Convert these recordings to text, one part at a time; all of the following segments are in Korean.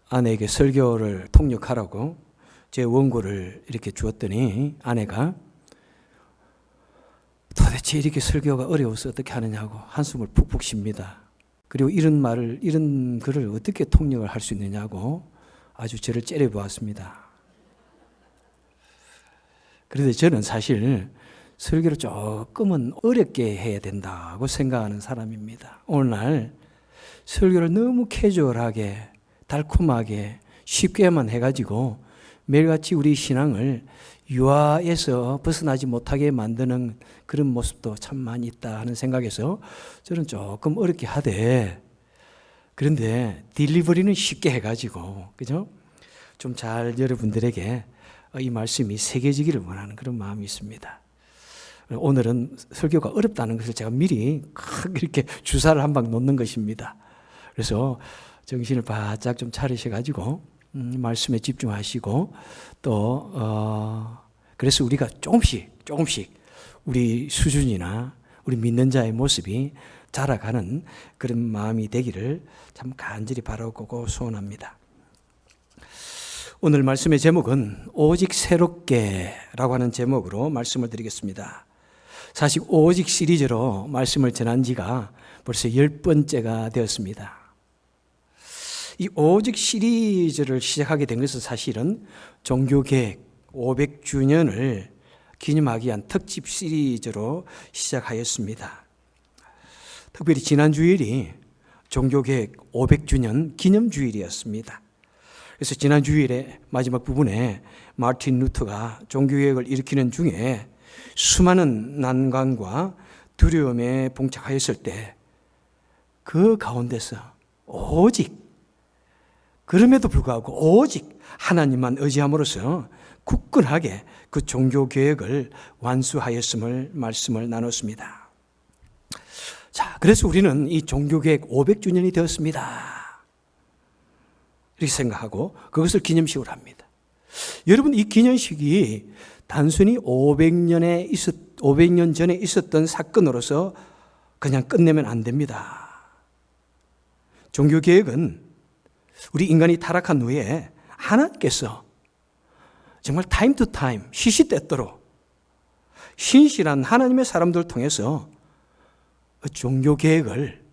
아내에게 설교를 통역하라고 제 원고를 이렇게 주었더니 아내가 도대체 이렇게 설교가 어려워서 어떻게 하느냐고 한숨을 푹푹 쉽니다. 그리고 이런 글을 어떻게 통역을 할 수 있느냐고 아주 저를 째려보았습니다. 그런데 저는 사실 설교를 조금은 어렵게 해야 된다고 생각하는 사람입니다. 오늘날 설교를 너무 캐주얼하게 달콤하게 쉽게만 해가지고 매일같이 우리 신앙을 유아에서 벗어나지 못하게 만드는 그런 모습도 참 많이 있다 하는 생각에서 저는 조금 어렵게 하되, 그런데 딜리버리는 쉽게 해가지고 그죠? 좀 잘 여러분들에게 이 말씀이 새겨지기를 원하는 그런 마음이 있습니다. 오늘은 설교가 어렵다는 것을 제가 미리 이렇게 주사를 한 방 놓는 것입니다. 그래서 정신을 바짝 좀 차리셔가지고 말씀에 집중하시고 또 그래서 우리가 조금씩 우리 수준이나 우리 믿는 자의 모습이 자라가는 그런 마음이 되기를 참 간절히 바라고 소원합니다. 오늘 말씀의 제목은 오직 새롭게라고 하는 제목으로 말씀을 드리겠습니다. 사실 오직 시리즈로 말씀을 전한 지가 벌써 10번째가 되었습니다. 이 오직 시리즈를 시작하게 된 것은 사실은 종교개혁 500주년을 기념하기 위한 특집 시리즈로 시작하였습니다. 특별히 지난 주일이 종교개혁 500주년 기념주일이었습니다. 그래서 지난 주일에 마지막 부분에 마틴 루터가 종교개혁을 일으키는 중에 수많은 난관과 두려움에 봉착하였을 때 그 가운데서 오직, 그럼에도 불구하고 오직 하나님만 의지함으로써 굳건하게 그 종교개혁을 완수하였음을 말씀을 나눴습니다. 자, 그래서 우리는 이 종교개혁 500주년이 되었습니다. 이렇게 생각하고 그것을 기념식으로 합니다. 여러분, 이 기념식이 단순히 500년 전에 있었던 사건으로서 그냥 끝내면 안 됩니다. 종교개혁은 우리 인간이 타락한 후에 하나님께서 정말 타임 투 타임, 시시때때로 신실한 하나님의 사람들을 통해서 종교개혁을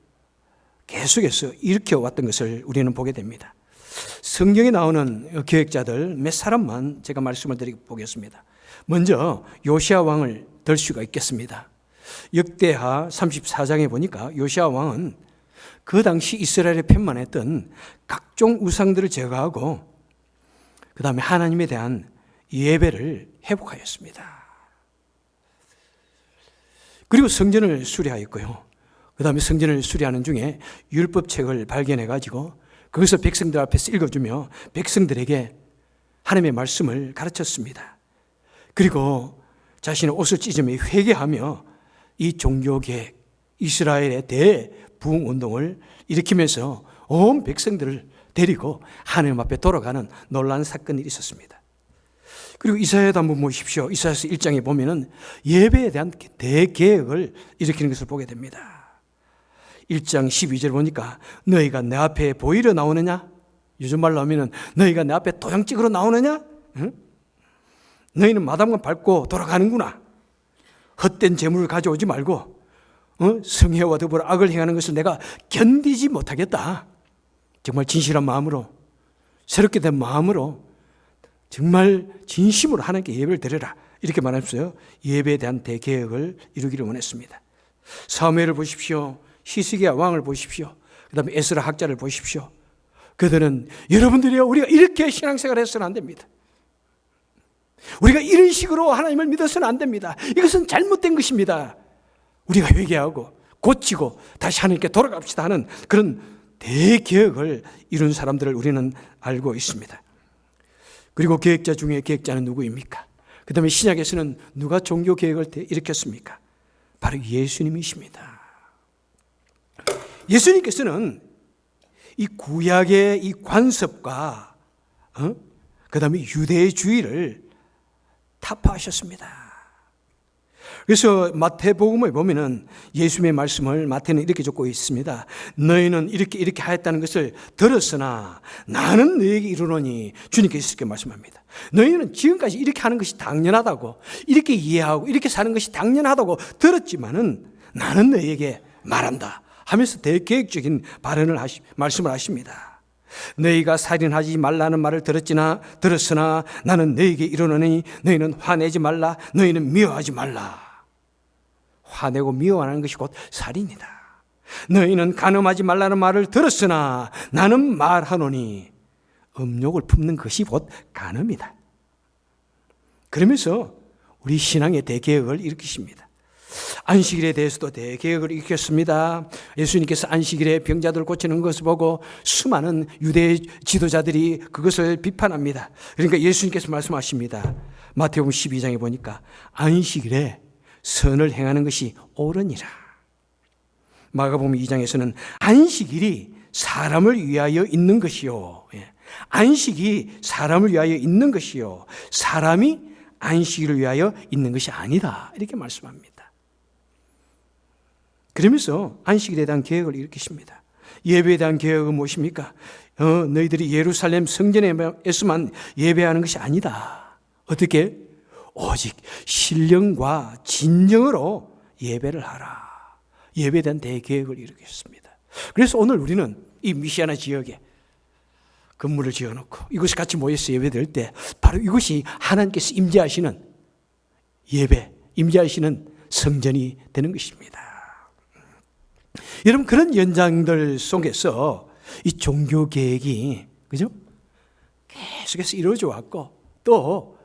계속해서 일으켜왔던 것을 우리는 보게 됩니다. 성경에 나오는 개혁자들 몇 사람만 제가 말씀을 드리겠습니다. 먼저 요시야 왕을 들 수가 있겠습니다. 역대하 34장에 보니까 요시야 왕은 그 당시 이스라엘에 편만했던 각종 우상들을 제거하고 그 다음에 하나님에 대한 예배를 회복하였습니다. 그리고 성전을 수리하였고요. 그 다음에 성전을 수리하는 중에 율법책을 발견해가지고 거기서 백성들 앞에서 읽어주며 백성들에게 하나님의 말씀을 가르쳤습니다. 그리고 자신의 옷을 찢으며 회개하며 이 종교개혁, 이스라엘의 대부흥운동을 일으키면서 온 백성들을 데리고 하나님 앞에 돌아가는 놀라운 사건이 있었습니다. 그리고 이사야도 한번 보십시오. 이사야서 1장에 보면은 예배에 대한 대개혁을 일으키는 것을 보게 됩니다. 1장 12절 보니까 너희가 내 앞에 보이러 나오느냐? 요즘 말로 하면은 너희가 내 앞에 도장 찍으러 나오느냐? 응? 너희는 마당만 밟고 돌아가는구나. 헛된 재물을 가져오지 말고 성회와 더불어 악을 행하는 것을 내가 견디지 못하겠다. 정말 진실한 마음으로, 새롭게 된 마음으로 정말 진심으로 하나님께 예배를 드려라. 이렇게 말하면서 예배에 대한 대개혁을 이루기를 원했습니다. 사무엘을 보십시오. 히스기야 왕을 보십시오. 그 다음에 에스라 학자를 보십시오. 그들은 여러분들이요, 우리가 이렇게 신앙생활을 해서는 안 됩니다. 우리가 이런 식으로 하나님을 믿어서는 안 됩니다. 이것은 잘못된 것입니다. 우리가 회개하고 고치고 다시 하나님께 돌아갑시다 하는 그런 대개혁을 이룬 사람들을 우리는 알고 있습니다. 그리고 계획자 중에 계획자는 누구입니까? 그 다음에 신약에서는 누가 종교개혁을 일으켰습니까? 바로 예수님이십니다. 예수님께서는 이 구약의 이 관습과 그 다음에 유대주의를 타파하셨습니다. 그래서 마태복음에 보면은 예수님의 말씀을 마태는 이렇게 적고 있습니다. 너희는 이렇게 하였다는 것을 들었으나 나는 너희에게 이르노니, 주님께서 이렇게 말씀합니다. 너희는 지금까지 이렇게 하는 것이 당연하다고, 이렇게 이해하고 이렇게 사는 것이 당연하다고 들었지만은 나는 너희에게 말한다 하면서 대계획적인 말씀을 하십니다. 너희가 살인하지 말라는 말을 들었으나 나는 너희에게 이르노니 너희는 화내지 말라, 너희는 미워하지 말라. 화내고 미워하는 것이 곧 살인이다. 너희는 간음하지 말라는 말을 들었으나 나는 말하노니 음욕을 품는 것이 곧 간음이다. 그러면서 우리 신앙의 대개혁을 일으키십니다. 안식일에 대해서도 대개혁을 일으켰습니다. 예수님께서 안식일에 병자들 고치는 것을 보고 수많은 유대 지도자들이 그것을 비판합니다. 그러니까 예수님께서 말씀하십니다. 마태복음 12장에 보니까 안식일에 선을 행하는 것이 옳으니라. 마가복음 2장에서는 안식일이 사람을 위하여 있는 것이요, 안식이 사람을 위하여 있는 것이요, 사람이 안식일을 위하여 있는 것이 아니다, 이렇게 말씀합니다. 그러면서 안식일에 대한 계획을 일으키십니다. 예배에 대한 계획은 무엇입니까? 너희들이 예루살렘 성전에서만 예배하는 것이 아니다. 어떻게? 오직 신령과 진정으로 예배를 하라. 예배에 대한 대계획을 일으켰습니다. 그래서 오늘 우리는 이 미시아나 지역에 건물을 지어놓고 이곳이 같이 모여서 예배드릴 때 바로 이곳이 하나님께서 임재하시는 예배, 임재하시는 성전이 되는 것입니다. 여러분, 그런 연장들 속에서 이 종교 계획이, 그죠? 계속해서 이루어져 왔고, 또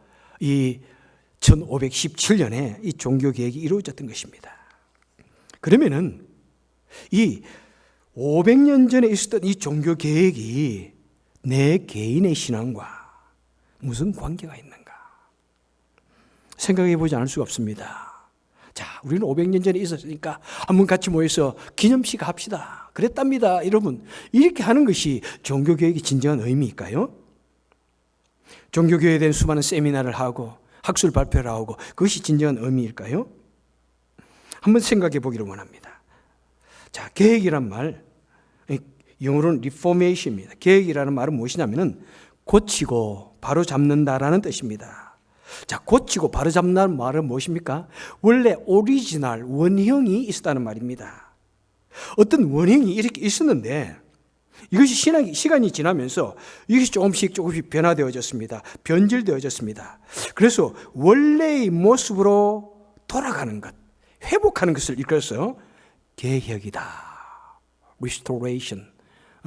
이 1517년에 이 종교 계획이 이루어졌던 것입니다. 그러면은 이 500년 전에 있었던 이 종교 계획이 내 개인의 신앙과 무슨 관계가 있는가? 생각해 보지 않을 수가 없습니다. 자, 우리는 500년 전에 있었으니까 한번 같이 모여서 기념식 합시다. 그랬답니다. 여러분, 이렇게 하는 것이 종교 계획의 진정한 의미일까요? 종교 계획에 대한 수많은 세미나를 하고 학술 발표를 하고 그것이 진정한 의미일까요? 한번 생각해 보기를 원합니다. 자, 계획이란 말, 영어로는 reformation입니다. 계획이라는 말은 무엇이냐면은 고치고 바로 잡는다라는 뜻입니다. 자, 고치고 바로 잡는다는 말은 무엇입니까? 원래 오리지널 원형이 있었다는 말입니다. 어떤 원형이 이렇게 있었는데 이것이 시간이 지나면서 이것이 조금씩 변화되어졌습니다. 변질되어졌습니다. 그래서 원래의 모습으로 돌아가는 것, 회복하는 것을 이끌어서 개혁이다. restoration,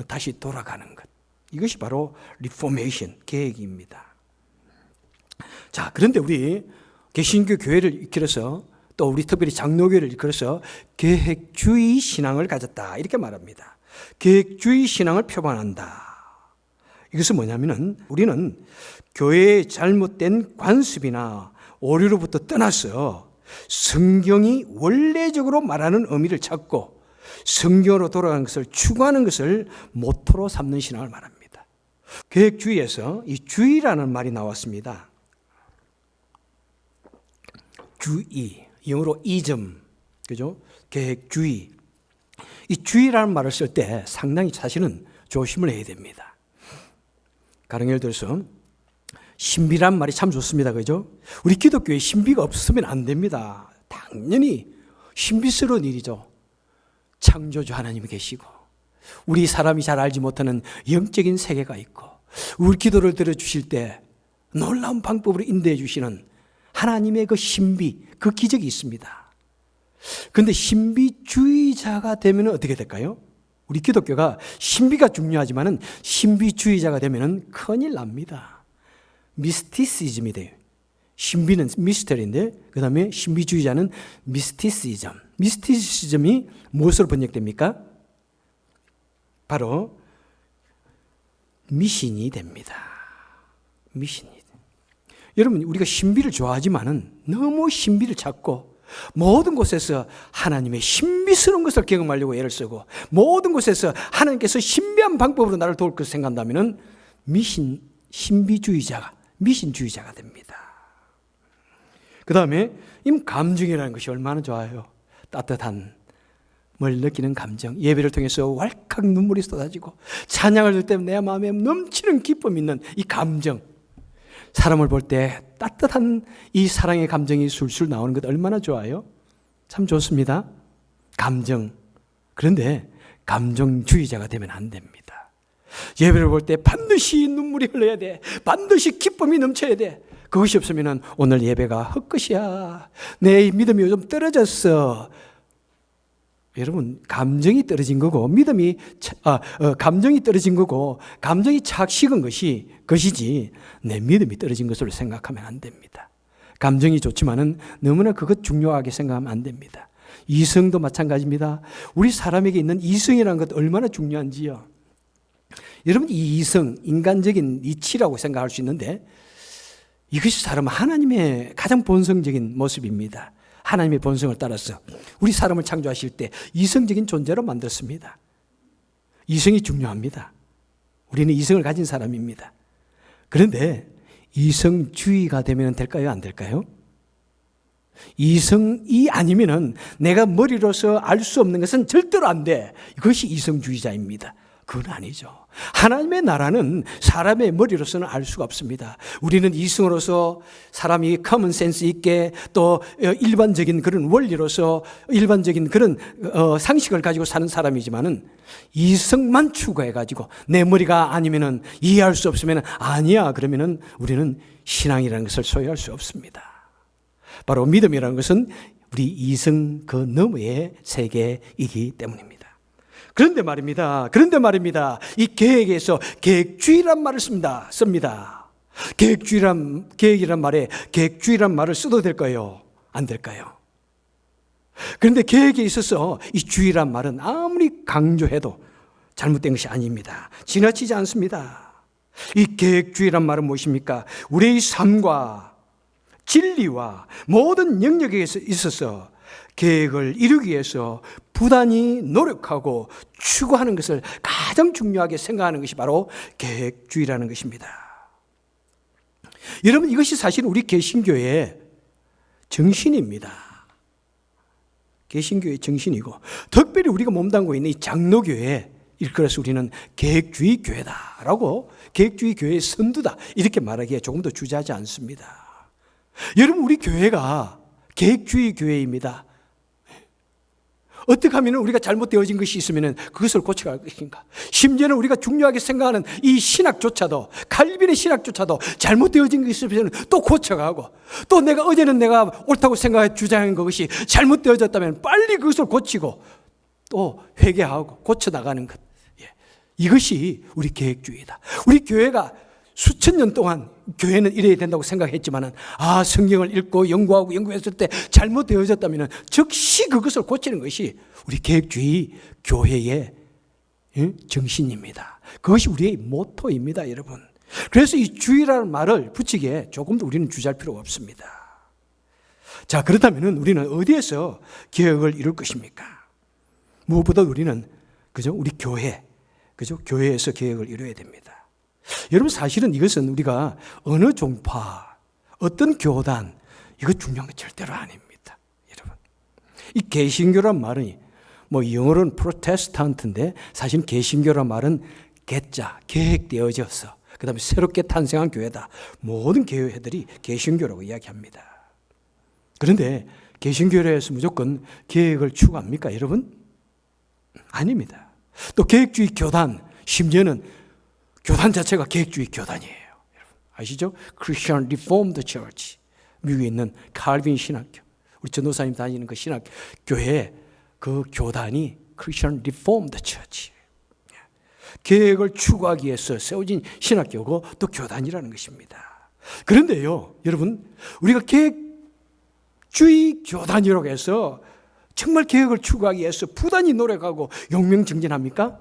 다시 돌아가는 것. 이것이 바로 reformation, 개혁입니다. 자, 그런데 우리 개신교 교회를 이끌어서 또 우리 특별히 장로교회를 이끌어서 계획주의 신앙을 가졌다, 이렇게 말합니다. 계획주의 신앙을 표방한다. 이것은 뭐냐면은 우리는 교회의 잘못된 관습이나 오류로부터 떠나서 성경이 원래적으로 말하는 의미를 찾고 성경으로 돌아가는 것을 추구하는 것을 모토로 삼는 신앙을 말합니다. 계획주의에서 이 주의라는 말이 나왔습니다. 주의, 영어로 ism, 그죠? 계획주의. 이 주의라는 말을 쓸 때 상당히 사실은 조심을 해야 됩니다. 가령 예를 들어서 신비란 말이 참 좋습니다. 그죠? 우리 기독교에 신비가 없으면 안 됩니다. 당연히 신비스러운 일이죠. 창조주 하나님이 계시고 우리 사람이 잘 알지 못하는 영적인 세계가 있고 우리 기도를 들어주실 때 놀라운 방법으로 인도해 주시는 하나님의 그 신비, 그 기적이 있습니다. 그런데 신비주의자가 되면 어떻게 될까요? 우리 기독교가 신비가 중요하지만 신비주의자가 되면 큰일 납니다. 미스티시즘이 돼요. 신비는 미스터리인데 그 다음에 신비주의자는 미스티시즘. 미스티시즘이 무엇으로 번역됩니까? 바로 미신이 됩니다. 미신이. 여러분, 우리가 신비를 좋아하지만은 너무 신비를 찾고 모든 곳에서 하나님의 신비스러운 것을 경험하려고 애를 쓰고 모든 곳에서 하나님께서 신비한 방법으로 나를 도울 것을 생각한다면은 미신주의자가 됩니다. 그 다음에 이 감정이라는 것이 얼마나 좋아요. 따뜻한 뭘 느끼는 감정. 예배를 통해서 왈칵 눈물이 쏟아지고 찬양을 들 때 내 마음에 넘치는 기쁨이 있는 이 감정. 사람을 볼 때 따뜻한 이 사랑의 감정이 술술 나오는 것 얼마나 좋아요. 참 좋습니다. 감정. 그런데 감정주의자가 되면 안 됩니다. 예배를 볼 때 반드시 눈물이 흘러야 돼. 반드시 기쁨이 넘쳐야 돼. 그것이 없으면 오늘 예배가 헛것이야. 내 믿음이 요즘 떨어졌어. 여러분, 감정이 떨어진 거고 감정이 떨어진 거고 감정이 착 식은 것이지 내 믿음이 떨어진 것으로 생각하면 안 됩니다. 감정이 좋지만은 너무나 그것 중요하게 생각하면 안 됩니다. 이성도 마찬가지입니다. 우리 사람에게 있는 이성이라는 것 얼마나 중요한지요. 여러분, 이 이성, 인간적인 이치라고 생각할 수 있는데 이것이 사람 하나님의 가장 본성적인 모습입니다. 하나님의 본성을 따라서 우리 사람을 창조하실 때 이성적인 존재로 만들었습니다. 이성이 중요합니다. 우리는 이성을 가진 사람입니다. 그런데 이성주의가 되면 될까요? 안 될까요? 이성이 아니면은 내가 머리로서 알 수 없는 것은 절대로 안 돼. 이것이 이성주의자입니다. 그건 아니죠. 하나님의 나라는 사람의 머리로서는 알 수가 없습니다. 우리는 이성으로서 사람이 커먼 센스 있게 또 일반적인 그런 원리로서 일반적인 그런 상식을 가지고 사는 사람이지만은 이성만 추구해가지고 내 머리가 아니면은 이해할 수 없으면 아니야 그러면은 우리는 신앙이라는 것을 소유할 수 없습니다. 바로 믿음이라는 것은 우리 이성 그 너머의 세계이기 때문입니다. 그런데 말입니다. 이 계획에서 계획주의란 말을 씁니다. 계획이란 말에 계획주의란 말을 써도 될까요? 안 될까요? 그런데 계획에 있어서 이 주의란 말은 아무리 강조해도 잘못된 것이 아닙니다. 지나치지 않습니다. 이 계획주의란 말은 무엇입니까? 우리의 삶과 진리와 모든 영역에 있어서 계획을 이루기 위해서 부단히 노력하고 추구하는 것을 가장 중요하게 생각하는 것이 바로 계획주의라는 것입니다. 여러분, 이것이 사실 우리 개신교의 정신입니다. 개신교의 정신이고 특별히 우리가 몸담고 있는 이 장로교회 일컬어서 우리는 계획주의 교회다라고 계획주의 교회의 선두다 이렇게 말하기에 조금 더 주저하지 않습니다. 여러분, 우리 교회가 계획주의 교회입니다. 어떻게 하면 우리가 잘못되어진 것이 있으면 그것을 고쳐갈 것인가? 심지어는 우리가 중요하게 생각하는 이 신학조차도, 칼빈의 신학조차도 잘못되어진 것이 있으면 또 고쳐가고, 또 어제는 내가 옳다고 생각해 주장한 것이 잘못되어졌다면 빨리 그것을 고치고 또 회개하고 고쳐나가는 것. 이것이 우리 계획주의다. 우리 교회가 수천 년 동안 교회는 이래야 된다고 생각했지만은 성경을 읽고 연구했을 때 잘못되어졌다면 즉시 그것을 고치는 것이 우리 계획주의 교회의 정신입니다. 그것이 우리의 모토입니다, 여러분. 그래서 이 주의라는 말을 붙이기에 조금 더 우리는 주저할 필요가 없습니다. 자, 그렇다면 우리는 어디에서 계획을 이룰 것입니까? 무엇보다 우리는 우리 교회, 교회에서 계획을 이루어야 됩니다. 여러분, 사실은 이것은 우리가 어느 종파, 어떤 교단, 이거 중요한 건 절대로 아닙니다. 여러분, 이 개신교란 말은 영어로는 프로테스탄트인데 사실은 개신교란 말은 개자, 계획되어져서 그 다음에 새롭게 탄생한 교회다. 모든 교회들이 개신교라고 이야기합니다. 그런데 개신교회에서 무조건 계획을 추구합니까, 여러분? 아닙니다. 또 계획주의 교단, 심지어는 교단 자체가 계획주의 교단이에요. 여러분 아시죠? Christian Reformed Church, 미국에 있는 칼빈 신학교, 우리 전도사님 다니는 그 신학교회 그 교단이 Christian Reformed Church, 계획을 추구하기 위해서 세워진 신학교고 또 교단이라는 것입니다. 그런데요, 여러분, 우리가 계획주의 교단이라고 해서 정말 계획을 추구하기 위해서 부단히 노력하고 용명정진합니까?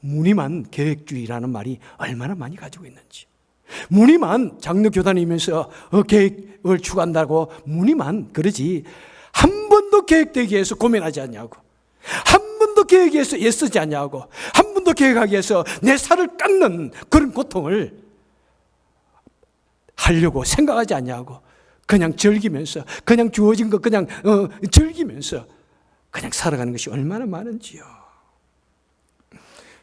무늬만 계획주의라는 말이 얼마나 많이 가지고 있는지, 무늬만 장로교단이면서 계획을 추구한다고 무늬만 그러지 한 번도 계획되기 위해서 고민하지 않냐고, 한 번도 계획에 위해서 애쓰지 않냐고, 한 번도 계획하기 위해서 내 살을 깎는 그런 고통을 하려고 생각하지 않냐고, 그냥 즐기면서, 그냥 주어진 거 그냥 즐기면서 그냥 살아가는 것이 얼마나 많은지요.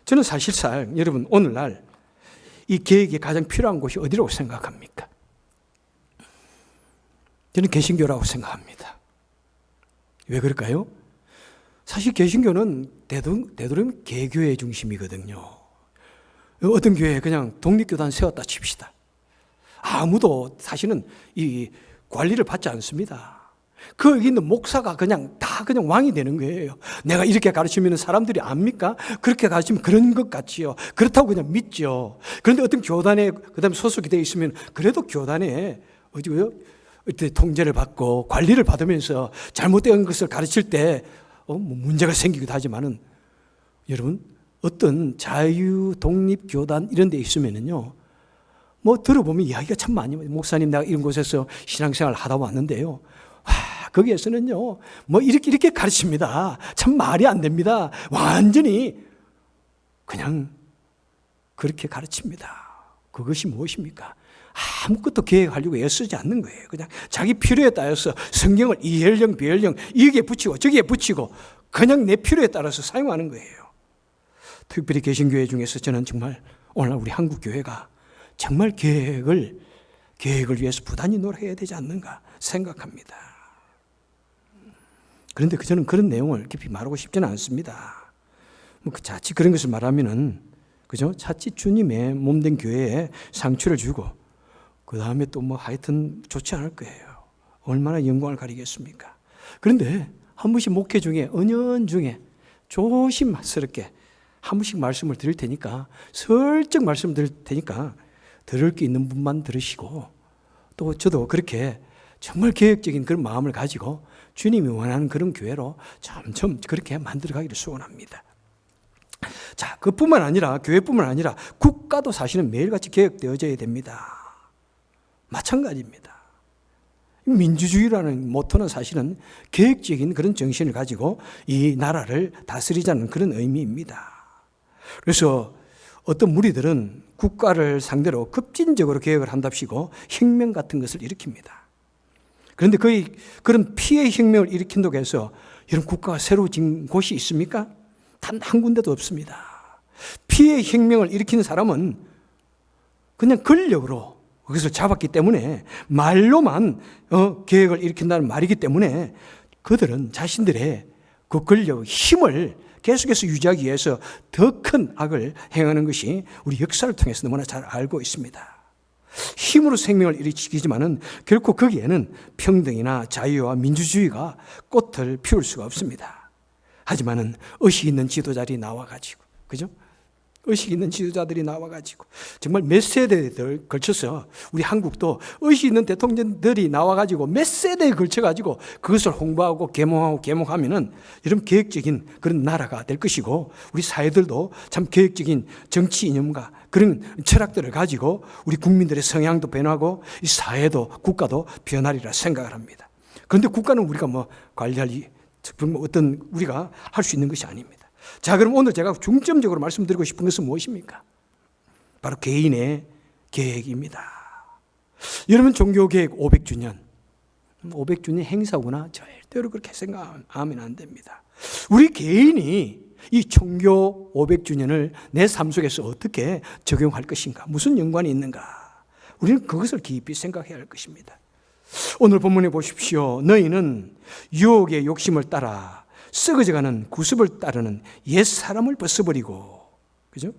저는 사실상 여러분 오늘날 이 계획이 가장 필요한 곳이 어디라고 생각합니까? 저는 개신교라고 생각합니다. 왜 그럴까요? 사실 개신교는 되도록이면 개교의 중심이거든요. 어떤 교회에 그냥 독립교단 세웠다 칩시다. 아무도 사실은 이 관리를 받지 않습니다. 거기 있는 목사가 그냥 다 그냥 왕이 되는 거예요. 내가 이렇게 가르치면 사람들이 압니까? 그렇게 가르치면 그런 것 같지요. 그렇다고 그냥 믿죠. 그런데 어떤 교단에 그다음에 소속이 되어 있으면 그래도 교단에 어디고요? 통제를 받고 관리를 받으면서 잘못된 것을 가르칠 때 문제가 생기기도 하지만은 여러분 어떤 자유 독립 교단 이런 데 있으면은요. 뭐 들어보면 이야기가 참 많이 목사님 내가 이런 곳에서 신앙생활을 하다 왔는데요. 거기에서는요. 뭐 이렇게 가르칩니다. 참 말이 안 됩니다. 완전히 그냥 그렇게 가르칩니다. 그것이 무엇입니까? 아무것도 계획하려고 애쓰지 않는 거예요. 그냥 자기 필요에 따라서 성경을 이해령 비해령 여기에 붙이고 저기에 붙이고 그냥 내 필요에 따라서 사용하는 거예요. 특별히 개신교회 중에서 저는 정말 오늘 우리 한국 교회가 정말 계획을 위해서 부단히 노력해야 되지 않는가 생각합니다. 그런데 저는 그런 내용을 깊이 말하고 싶지는 않습니다. 뭐 자칫 그런 것을 말하면은 그죠? 자칫 주님의 몸된 교회에 상처를 주고 그 다음에 또 뭐 하여튼 좋지 않을 거예요. 얼마나 영광을 가리겠습니까? 그런데 한 번씩 목회 중에 은연중에 조심스럽게 한 번씩 말씀을 드릴 테니까 슬쩍 말씀 드릴 테니까 들을 게 있는 분만 들으시고 또 저도 그렇게 정말 계획적인 그런 마음을 가지고 주님이 원하는 그런 교회로 점점 그렇게 만들어가기를 소원합니다. 자, 그뿐만 아니라 교회뿐만 아니라 국가도 사실은 매일같이 개혁되어져야 됩니다. 마찬가지입니다. 민주주의라는 모토는 사실은 계획적인 그런 정신을 가지고 이 나라를 다스리자는 그런 의미입니다. 그래서 어떤 무리들은 국가를 상대로 급진적으로 개혁을 한답시고 혁명 같은 것을 일으킵니다. 그런데 거의 그런 피해 혁명을 일으킨다고 해서 이런 국가가 새로워진 곳이 있습니까? 단 한 군데도 없습니다. 피해 혁명을 일으키는 사람은 그냥 권력으로 그것을 잡았기 때문에 말로만 계획을 일으킨다는 말이기 때문에 그들은 자신들의 그 권력, 힘을 계속해서 유지하기 위해서 더 큰 악을 행하는 것이 우리 역사를 통해서 너무나 잘 알고 있습니다. 힘으로 생명을 일으키지만은 결코 거기에는 평등이나 자유와 민주주의가 꽃을 피울 수가 없습니다. 하지만은 의식 있는 지도자들이 나와가지고, 그죠? 의식 있는 지도자들이 나와가지고 정말 몇 세대에 걸쳐서 우리 한국도 의식 있는 대통령들이 나와가지고 몇 세대에 걸쳐가지고 그것을 홍보하고 계몽하면은 이런 계획적인 그런 나라가 될 것이고 우리 사회들도 참 계획적인 정치 이념과 그런 철학들을 가지고 우리 국민들의 성향도 변하고 이 사회도 국가도 변하리라 생각을 합니다. 그런데 국가는 우리가 뭐 관리할 어떤 우리가 할 수 있는 것이 아닙니다. 자, 그럼 오늘 제가 중점적으로 말씀드리고 싶은 것은 무엇입니까? 바로 개인의 계획입니다. 여러분 종교개혁 500주년 500주년 행사구나 절대로 그렇게 생각하면 안 됩니다. 우리 개인이 이 종교 500주년을 내 삶 속에서 어떻게 적용할 것인가, 무슨 연관이 있는가, 우리는 그것을 깊이 생각해야 할 것입니다. 오늘 본문에 보십시오. 너희는 유혹의 욕심을 따라 썩어져가는 구습을 따르는 옛사람을 벗어버리고, 그죠?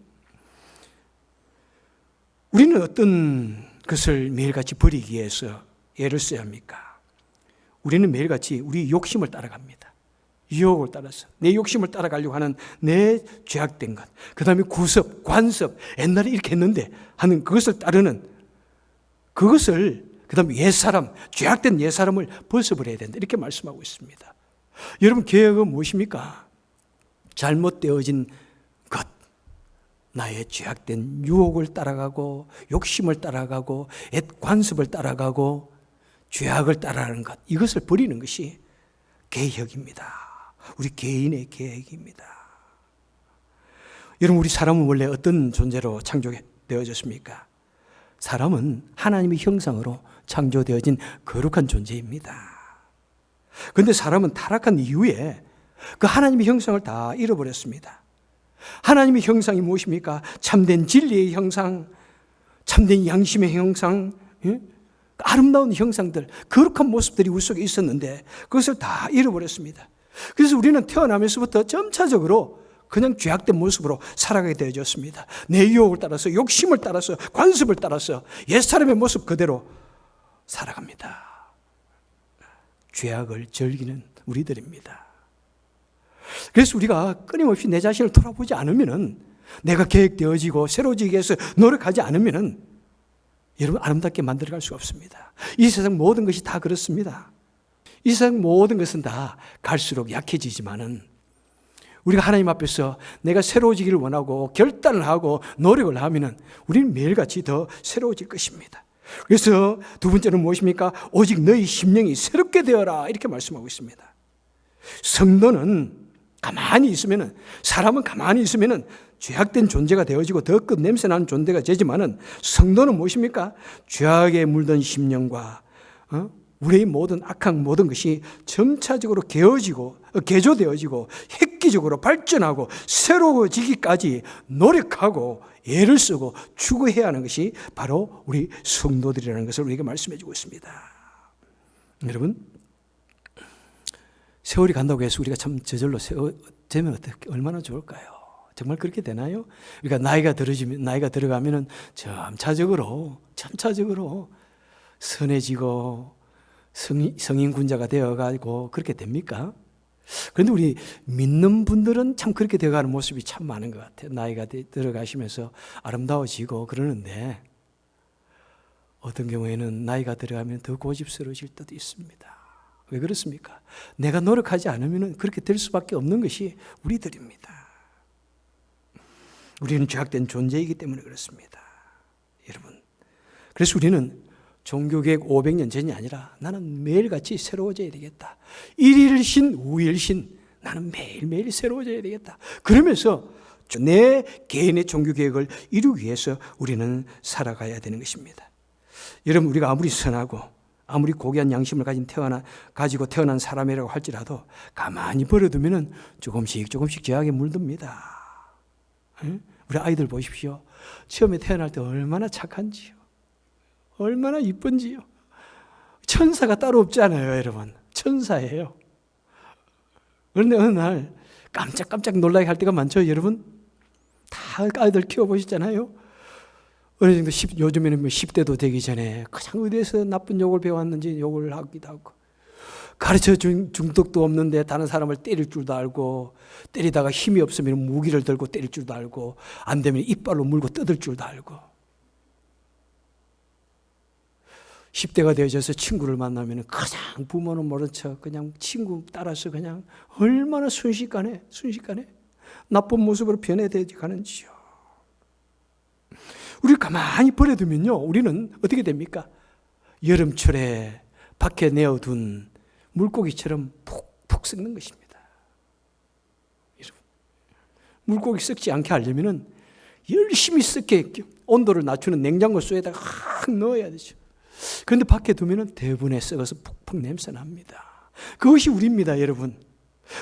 우리는 어떤 것을 매일같이 버리기 위해서 애를 써야 합니까? 우리는 매일같이 우리 욕심을 따라갑니다. 유혹을 따라서 내 욕심을 따라가려고 하는 내 죄악된 것, 그 다음에 구습, 관습, 옛날에 이렇게 했는데 하는 그것을 따르는 그것을, 그 다음에 옛사람, 죄악된 옛사람을 벗어버려야 된다, 이렇게 말씀하고 있습니다. 여러분, 계획은 무엇입니까? 잘못되어진 것, 나의 죄악된 유혹을 따라가고 욕심을 따라가고 옛 관습을 따라가고 죄악을 따라가는 것, 이것을 버리는 것이 개혁입니다. 우리 개인의 계획입니다. 여러분, 우리 사람은 원래 어떤 존재로 창조되어졌습니까? 사람은 하나님의 형상으로 창조되어진 거룩한 존재입니다. 그런데 사람은 타락한 이후에 그 하나님의 형상을 다 잃어버렸습니다. 하나님의 형상이 무엇입니까? 참된 진리의 형상, 참된 양심의 형상, 아름다운 형상들, 거룩한 모습들이 우리 속에 있었는데 그것을 다 잃어버렸습니다. 그래서 우리는 태어나면서부터 점차적으로 그냥 죄악된 모습으로 살아가게 되어졌습니다. 내 유혹을 따라서, 욕심을 따라서, 관습을 따라서 옛사람의 모습 그대로 살아갑니다. 죄악을 즐기는 우리들입니다. 그래서 우리가 끊임없이 내 자신을 돌아보지 않으면은, 내가 계획되어지고 새로워지기 위해서 노력하지 않으면은 여러분 아름답게 만들어갈 수가 없습니다. 이 세상 모든 것이 다 그렇습니다. 이 세상 모든 것은 다 갈수록 약해지지만은 우리가 하나님 앞에서 내가 새로워지기를 원하고 결단을 하고 노력을 하면은 우리는 매일같이 더 새로워질 것입니다. 그래서 두 번째는 무엇입니까? 오직 너희 심령이 새롭게 되어라, 이렇게 말씀하고 있습니다. 성도는 가만히 있으면은, 사람은 가만히 있으면은 죄악된 존재가 되어지고 더 끝냄새 나는 존재가 되지만은, 성도는 무엇입니까? 죄악에 물든 심령과 우리의 모든 악한 모든 것이 점차적으로 개조되어지고 획기적으로 발전하고 새로워지기까지 노력하고 애를 쓰고 추구해야 하는 것이 바로 우리 성도들이라는 것을 우리에게 말씀해 주고 있습니다. 여러분, 세월이 간다고 해서 우리가 참 저절로 되면 얼마나 좋을까요? 정말 그렇게 되나요? 그러니까 나이가 들어가면은 점차적으로 선해지고 성인군자가 되어가지고 그렇게 됩니까? 그런데 우리 믿는 분들은 참 그렇게 되어가는 모습이 참 많은 것 같아요. 나이가 들어가시면서 아름다워지고 그러는데, 어떤 경우에는 나이가 들어가면 더 고집스러워질 때도 있습니다. 왜 그렇습니까? 내가 노력하지 않으면 그렇게 될 수밖에 없는 것이 우리들입니다. 우리는 죄악된 존재이기 때문에 그렇습니다. 여러분, 그래서 우리는 종교개혁 500년 전이 아니라 나는 매일같이 새로워져야 되겠다. 일일신 우일신, 나는 매일매일 새로워져야 되겠다. 그러면서 내 개인의 종교개혁을 이루기 위해서 우리는 살아가야 되는 것입니다. 여러분, 우리가 아무리 선하고 아무리 고귀한 양심을 가지고 태어난 사람이라고 할지라도 가만히 버려두면 조금씩 죄악에 물듭니다. 우리 아이들 보십시오. 처음에 태어날 때 얼마나 착한지요. 얼마나 이쁜지요. 천사가 따로 없잖아요, 여러분. 천사예요. 그런데 어느 날 깜짝깜짝 놀라게 할 때가 많죠, 여러분. 다 아이들 키워보셨잖아요. 어느 정도 요즘에는 10대도 되기 전에 그냥 어디에서 나쁜 욕을 배웠는지 욕을 하기도 하고, 가르쳐 준 중독도 없는데 다른 사람을 때릴 줄도 알고, 때리다가 힘이 없으면 무기를 들고 때릴 줄도 알고, 안 되면 이빨로 물고 뜯을 줄도 알고, 10대가 되어져서 친구를 만나면 그냥 부모는 모른 척 그냥 친구 따라서 그냥 얼마나 순식간에 나쁜 모습으로 변해되지 가는지요. 우리를 가만히 버려두면요, 우리는 어떻게 됩니까? 여름철에 밖에 내어둔 물고기처럼 푹푹 썩는 것입니다. 여러분, 물고기 썩지 않게 하려면 열심히 썩게 온도를 낮추는 냉장고 속에다가 확 넣어야 되죠. 그런데 밖에 두면 대부분에 썩어서 푹푹 냄새 납니다. 그것이 우리입니다, 여러분.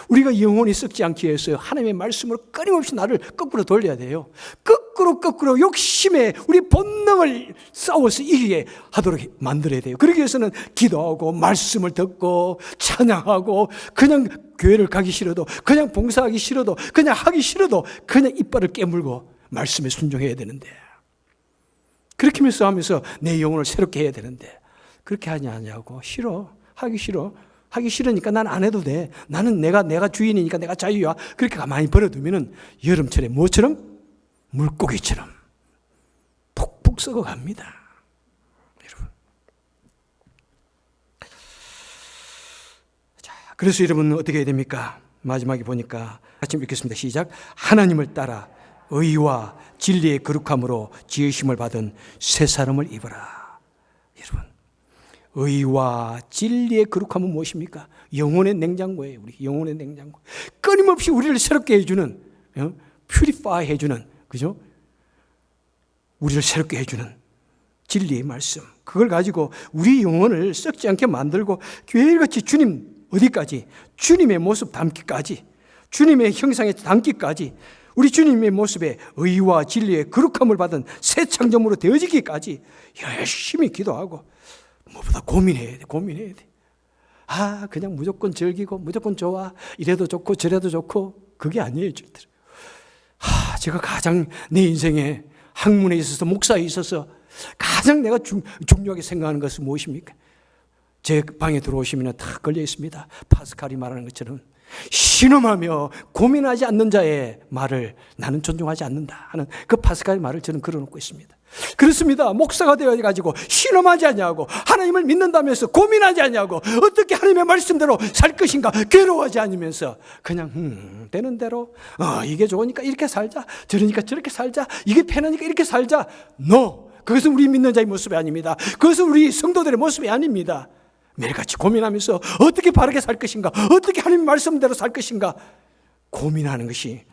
우리가 영혼이 썩지 않기 위해서 하나님의 말씀으로 끊임없이 나를 거꾸로 돌려야 돼요. 거꾸로 욕심에 우리 본능을 싸워서 이기게 하도록 만들어야 돼요. 그러기 위해서는 기도하고 말씀을 듣고 찬양하고, 그냥 교회를 가기 싫어도, 그냥 봉사하기 싫어도, 그냥 하기 싫어도 그냥 이빨을 깨물고 말씀에 순종해야 되는데, 그렇게 하면서 내 영혼을 새롭게 해야 되는데 그렇게 하냐고. 하기 싫으니까 난 안 해도 돼. 나는 내가 주인이니까 내가 자유야. 그렇게 가만히 버려두면은 여름철에 뭐처럼? 물고기처럼 푹푹 썩어갑니다. 여러분. 자, 그래서 여러분은 어떻게 해야 됩니까? 마지막에 보니까 같이 읽겠습니다. 시작. 하나님을 따라 의와 진리의 거룩함으로 지으심을 받은 새 사람을 입어라. 여러분, 의와 진리의 거룩함은 무엇입니까? 영혼의 냉장고예요. 우리 영혼의 냉장고. 끊임없이 우리를 새롭게 해주는, 퓨리파이 해주는, 그죠? 우리를 새롭게 해주는 진리의 말씀, 그걸 가지고 우리 영혼을 썩지 않게 만들고 교회같이 주님 어디까지? 주님의 모습 담기까지, 주님의 형상에 담기까지, 우리 주님의 모습에 의와 진리의 거룩함을 받은 새 창조물로 되어지기까지 열심히 기도하고 무엇보다 고민해야 돼. 그냥 무조건 즐기고 무조건 좋아, 이래도 좋고 저래도 좋고, 그게 아니에요. 제가 가장 내 인생에 학문에 있어서, 목사에 있어서 가장 내가 중요하게 생각하는 것은 무엇입니까? 제 방에 들어오시면 다 걸려 있습니다. 파스칼이 말하는 것처럼 신음하며 고민하지 않는 자의 말을 나는 존중하지 않는다 하는 그 파스칼의 말을 저는 걸어놓고 있습니다. 그렇습니다. 목사가 되어가지고 신음하지 않냐고, 하나님을 믿는다면서 고민하지 않냐고, 어떻게 하나님의 말씀대로 살 것인가 괴로워하지 않으면서 그냥 되는 대로 이게 좋으니까 이렇게 살자, 저러니까 저렇게 살자, 이게 편하니까 이렇게 살자. 그것은 우리 믿는 자의 모습이 아닙니다. 그것은 우리 성도들의 모습이 아닙니다. 매일같이 고민하면서 어떻게 바르게 살 것인가, 어떻게 하나님의 말씀대로 살 것인가 고민하는 것이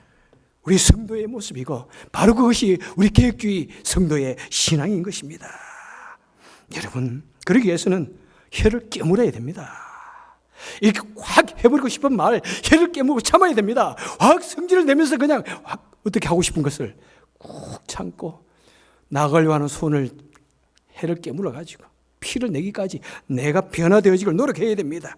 우리 성도의 모습이고, 바로 그것이 우리 계획주의 성도의 신앙인 것입니다. 여러분, 그러기 위해서는 혀를 깨물어야 됩니다. 이렇게 확 해버리고 싶은 말, 혀를 깨물고 참아야 됩니다. 확 성질을 내면서 그냥 확 어떻게 하고 싶은 것을 꾹 참고 나가려고 하는 손을 혀를 깨물어가지고 피를 내기까지 내가 변화되어지길 노력해야 됩니다.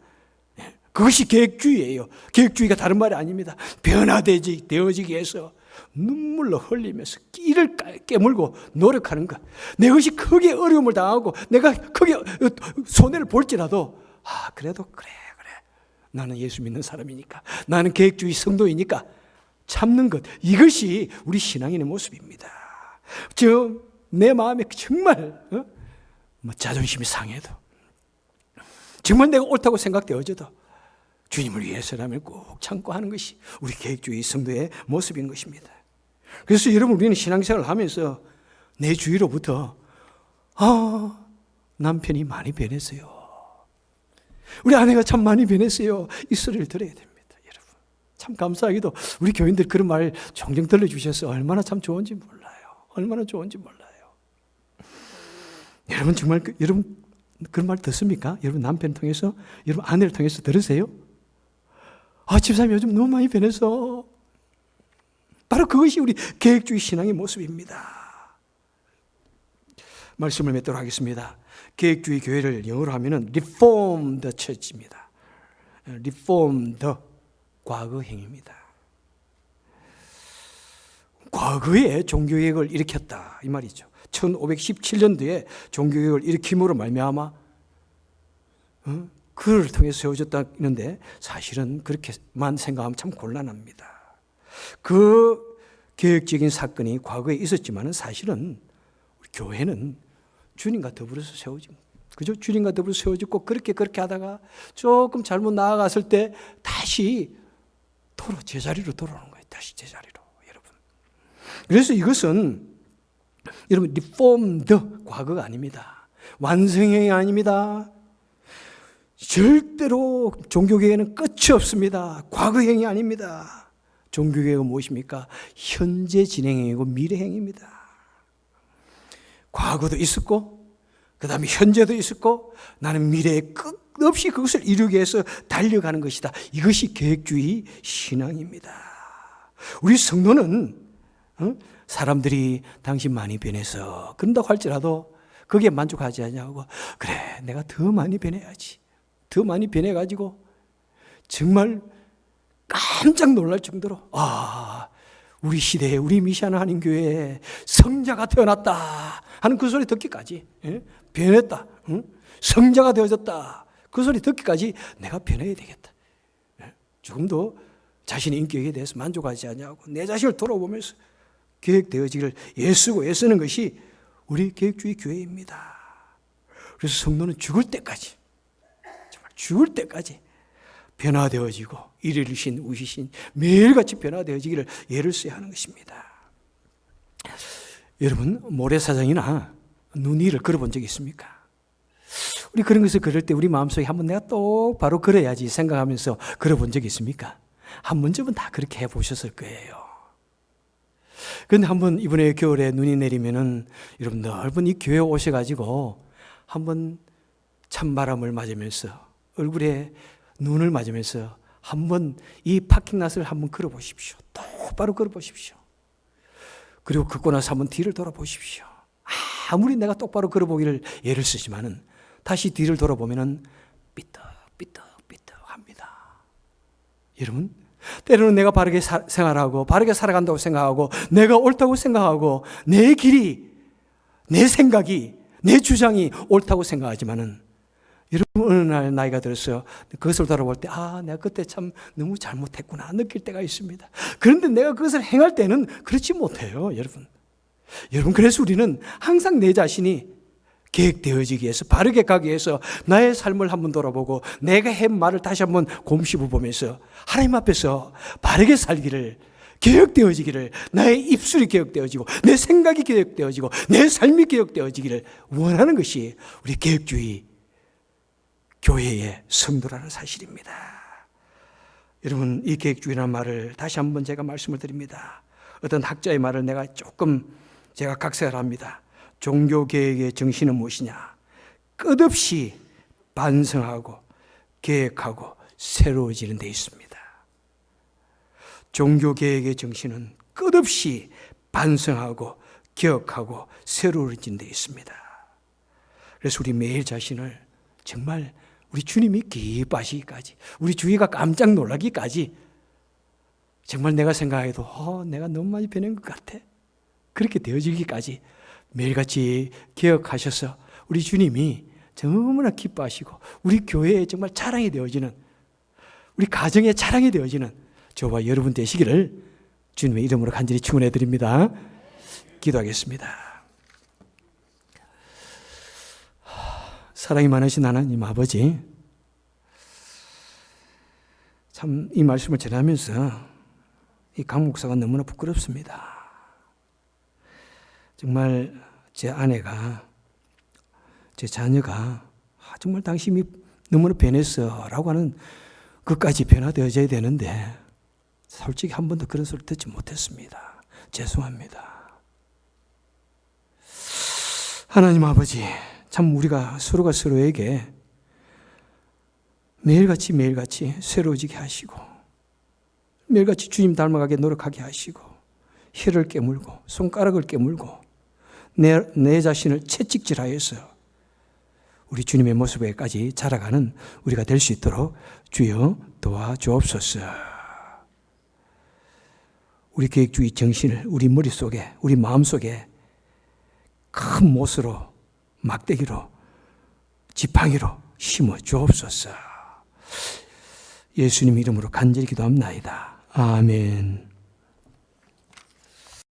그것이 계획주의예요. 계획주의가 다른 말이 아닙니다. 변화되어지기 위해서 눈물로 흘리면서 끼를 깨물고 노력하는 것. 내 것이 크게 어려움을 당하고 내가 크게 손해를 볼지라도 그래도 그래 나는 예수 믿는 사람이니까, 나는 계획주의 성도이니까 참는 것, 이것이 우리 신앙인의 모습입니다. 내 마음에 정말 자존심이 상해도, 정말 내가 옳다고 생각되어져도 주님을 위해서라면 꼭 참고 하는 것이 우리 계획주의 성도의 모습인 것입니다. 그래서 여러분, 우리는 신앙생활을 하면서 내 주위로부터 남편이 많이 변했어요, 우리 아내가 참 많이 변했어요, 이 소리를 들어야 됩니다. 여러분, 참 감사하게도 우리 교인들 그런 말 종종 들려주셔서 얼마나 참 좋은지 몰라요. 여러분, 정말 여러분 그런 말 듣습니까? 여러분 남편 통해서, 여러분 아내를 통해서 들으세요? 집사님 요즘 너무 많이 변해서. 바로 그것이 우리 계획주의 신앙의 모습입니다. 말씀을 맺도록 하겠습니다. 계획주의 교회를 영어로 하면은 Reformed Church입니다. Reformed, 과거형입니다. 과거에 종교개혁을 일으켰다 이 말이죠. 1517년도에 종교개혁을 일으킴으로 말미암아 그를 통해서 세워졌다는데, 사실은 그렇게만 생각하면 참 곤란합니다. 그 계획적인 사건이 과거에 있었지만 사실은 우리 교회는 주님과 더불어서 세워진, 그죠? 주님과 더불어서 세워졌고, 그렇게 하다가 조금 잘못 나아갔을 때 다시 제자리로 돌아오는 거예요. 다시 제자리로, 여러분. 그래서 이것은 여러분 리폼드, 과거가 아닙니다. 완성형이 아닙니다. 절대로 종교개혁에는 끝이 없습니다. 과거형이 아닙니다. 종교개혁은 무엇입니까? 현재 진행형이고 미래형입니다. 과거도 있었고, 그 다음에 현재도 있었고, 나는 미래에 끝없이 그것을 이루기 위해서 달려가는 것이다. 이것이 계획주의 신앙입니다. 우리 성도는 사람들이 당신 많이 변해서 그런다고 할지라도 거기에 만족하지 않냐고, 그래 내가 더 많이 변해야지, 더 많이 변해가지고 정말 깜짝 놀랄 정도로 우리 시대에, 우리 미션 하는 교회에 성자가 태어났다 하는 그 소리 듣기까지, 변했다, 성자가 되어졌다, 그 소리 듣기까지 내가 변해야 되겠다. 조금도 자신의 인격에 대해서 만족하지 않냐고 내 자신을 돌아보면서 계획되어지기를 애쓰는 것이 우리 계획주의 교회입니다. 그래서 성도는 죽을 때까지, 정말 죽을 때까지 변화되어지고 이르신 우시신 매일같이 변화되어지기를 예를 써야 하는 것입니다. 여러분, 모래사장이나 눈 위를 걸어본 적이 있습니까? 우리 그런 것을 걸을 때 우리 마음속에 한번 내가 똑바로 걸어야지 생각하면서 걸어본 적이 있습니까? 한 번쯤은 다 그렇게 해보셨을 거예요. 그런데 한번 이번에 겨울에 눈이 내리면은 여러분 넓은 이 교회 오셔가지고 한번 찬바람을 맞으면서 얼굴에 눈을 맞으면서 한번 이 파킹랏을 한번 걸어보십시오. 똑바로 걸어보십시오. 그리고 걷고 나서 한번 뒤를 돌아보십시오. 아무리 내가 똑바로 걸어보기를 애를 쓰지만은 다시 뒤를 돌아보면은 삐떡삐떡삐떡합니다. 여러분, 때로는 내가 바르게 생활하고 바르게 살아간다고 생각하고 내가 옳다고 생각하고 내 길이, 내 생각이, 내 주장이 옳다고 생각하지만은 여러분 어느 날 나이가 들어서 그것을 돌아볼 때 내가 그때 참 너무 잘못했구나 느낄 때가 있습니다. 그런데 내가 그것을 행할 때는 그렇지 못해요. 여러분 그래서 우리는 항상 내 자신이 계획되어지기 위해서 바르게 가기 위해서 나의 삶을 한번 돌아보고 내가 한 말을 다시 한번 곰씹어 보면서 하나님 앞에서 바르게 살기를, 개혁되어지기를, 나의 입술이 개혁되어지고 내 생각이 개혁되어지고 내 삶이 개혁되어지기를 원하는 것이 우리 개혁주의 교회의 성도라는 사실입니다. 여러분 이 개혁주의라는 말을 다시 한번 제가 말씀을 드립니다. 어떤 학자의 말을 내가 조금 제가 각색을 합니다. 종교개혁의 정신은 무엇이냐? 끝없이 반성하고 계획하고 새로워지는 데 있습니다. 종교개혁의 정신은 끝없이 반성하고 기억하고 새로워지는 데 있습니다. 그래서 우리 매일 자신을 정말 우리 주님이 기뻐하시기까지, 우리 주위가 깜짝 놀라기까지 정말 내가 생각해도 내가 너무 많이 변한 것 같아, 그렇게 되어지기까지 매일같이 기억하셔서 우리 주님이 너무나 기뻐하시고 우리 교회에 정말 자랑이 되어지는, 우리 가정에 자랑이 되어지는 저와 여러분 되시기를 주님의 이름으로 간절히 축원해 드립니다. 기도하겠습니다. 사랑이 많으신 하나님 아버지, 참 이 말씀을 전하면서 이 강 목사가 너무나 부끄럽습니다. 정말 제 아내가, 제 자녀가 정말 당신이 너무나 변했어 라고 하는 것까지 변화되어져야 되는데 솔직히 한 번도 그런 소리 듣지 못했습니다. 죄송합니다. 하나님 아버지, 참 우리가 서로가 서로에게 매일같이 새로워지게 하시고 매일같이 주님 닮아가게 노력하게 하시고 혀를 깨물고 손가락을 깨물고 내 자신을 채찍질하여서 우리 주님의 모습에까지 자라가는 우리가 될 수 있도록 주여 도와주옵소서. 우리 계획주의 정신을 우리 머릿속에, 우리 마음속에 큰 못으로, 막대기로, 지팡이로 심어 주옵소서. 예수님 이름으로 간절히 기도합나이다. 아멘.